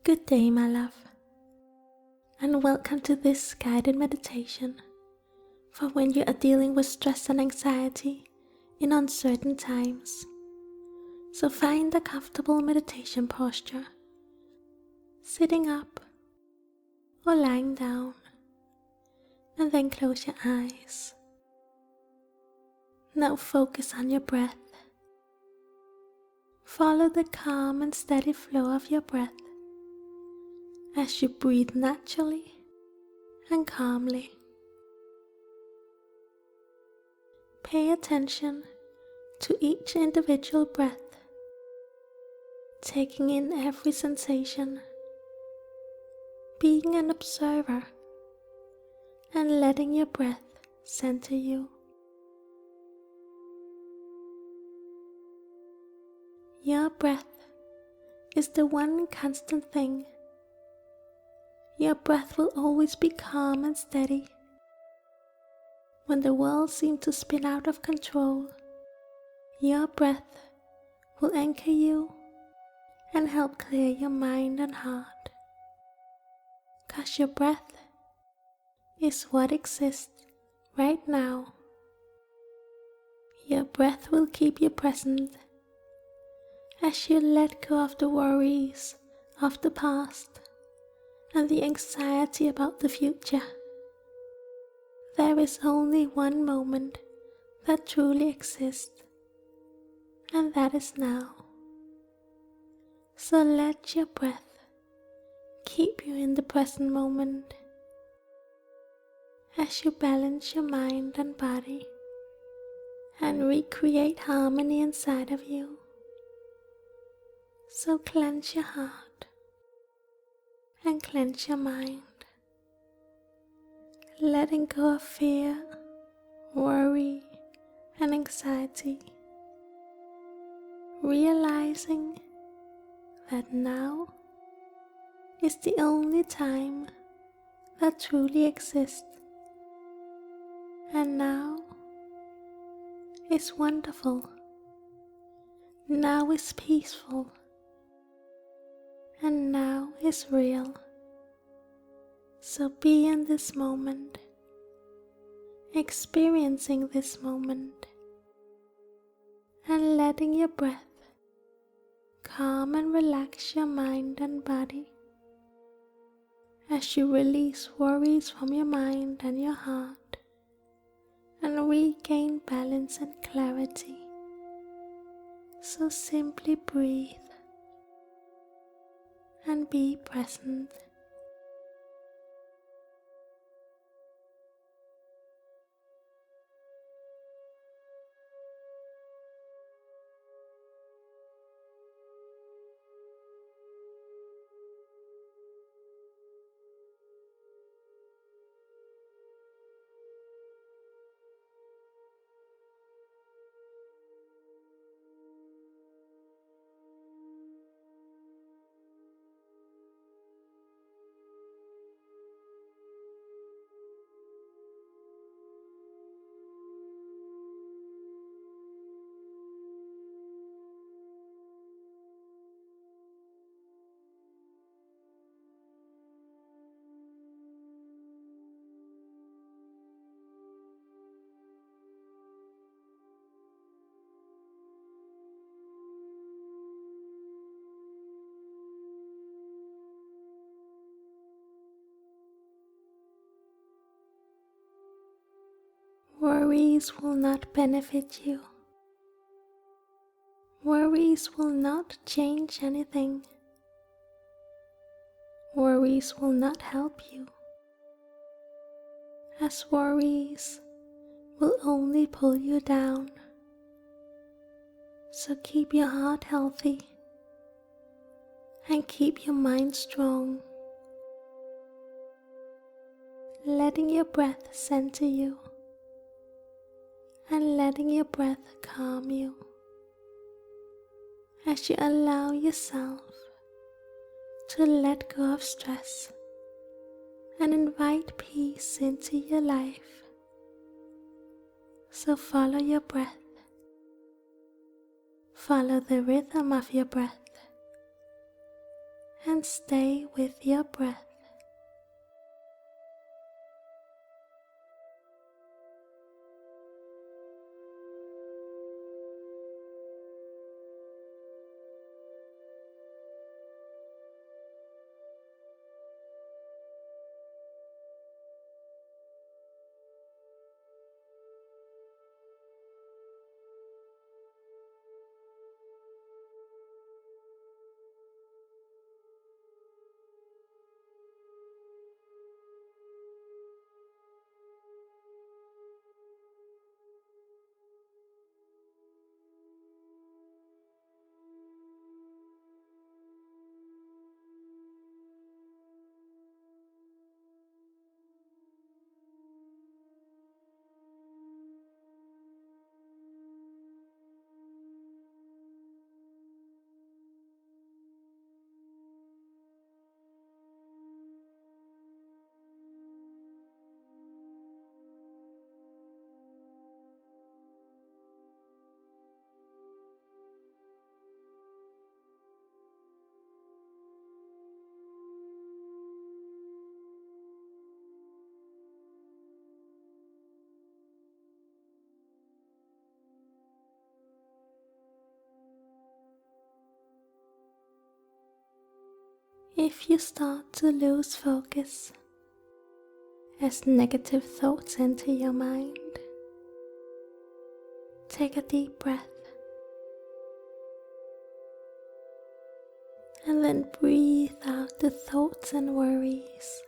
Good day, my love, and welcome to this guided meditation for when you are dealing with stress and anxiety in uncertain times. So find a comfortable meditation posture, sitting up or lying down, and then close your eyes. Now focus on your breath. Follow the calm and steady flow of your breath as you breathe naturally and calmly. Pay attention to each individual breath, taking in every sensation, being an observer, and letting your breath center you. Your breath is the one constant thing. Your breath will always be calm and steady. When the world seems to spin out of control, your breath will anchor you and help clear your mind and heart. 'Cause your breath is what exists right now. Your breath will keep you present as you let go of the worries of the past and the anxiety about the future. There is only one moment that truly exists, and that is now. So let your breath keep you in the present moment as you balance your mind and body and recreate harmony inside of you. So cleanse your heart and cleanse your mind, letting go of fear, worry, and anxiety, realizing that now is the only time that truly exists, and now is wonderful, now is peaceful, and now is real. So be in this moment, experiencing this moment, and letting your breath calm and relax your mind and body as you release worries from your mind and your heart and regain balance and clarity. So simply breathe and be present. Worries will not benefit you. Worries will not change anything. Worries will not help you, as worries will only pull you down. So keep your heart healthy and keep your mind strong, letting your breath center you and letting your breath calm you as you allow yourself to let go of stress and invite peace into your life. So follow your breath, follow the rhythm of your breath, and stay with your breath. If you start to lose focus as negative thoughts enter your mind, take a deep breath and then breathe out the thoughts and worries,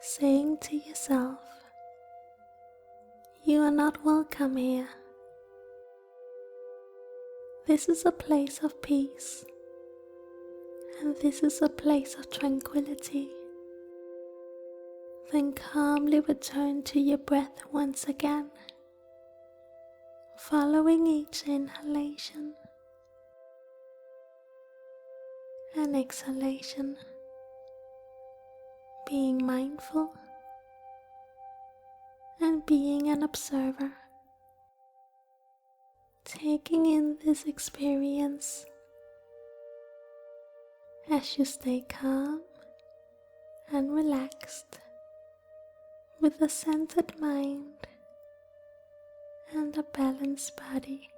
saying to yourself, "You are not welcome here. This is a place of peace, and this is a place of tranquility." Then calmly return to your breath once again, following each inhalation and exhalation, being mindful and being an observer, taking in this experience as you stay calm and relaxed with a centered mind and a balanced body.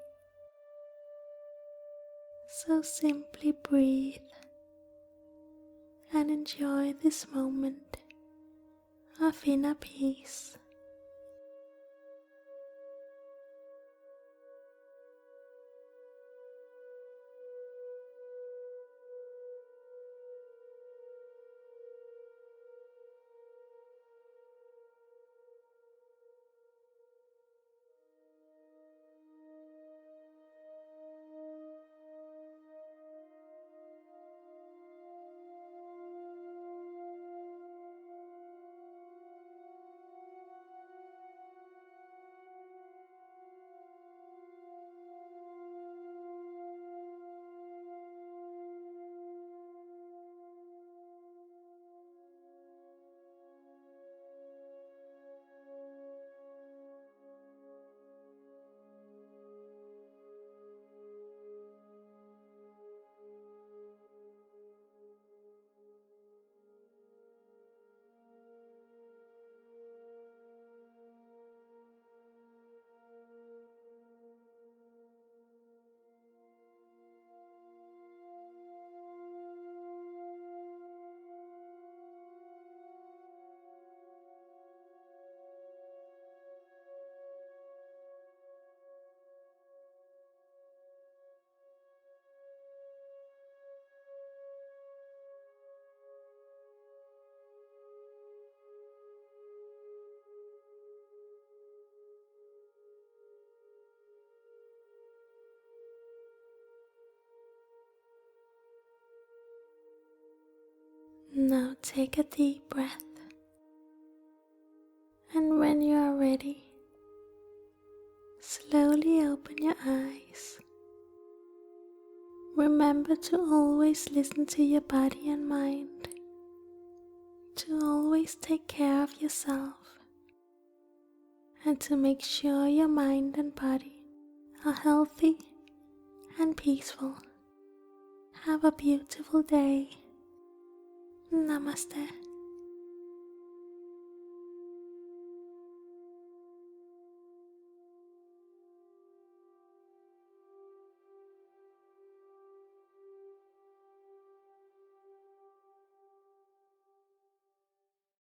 So simply breathe and enjoy this moment of inner peace. Now take a deep breath, and when you are ready, slowly open your eyes. Remember to always listen to your body and mind, to always take care of yourself, and to make sure your mind and body are healthy and peaceful. Have a beautiful day. Namaste.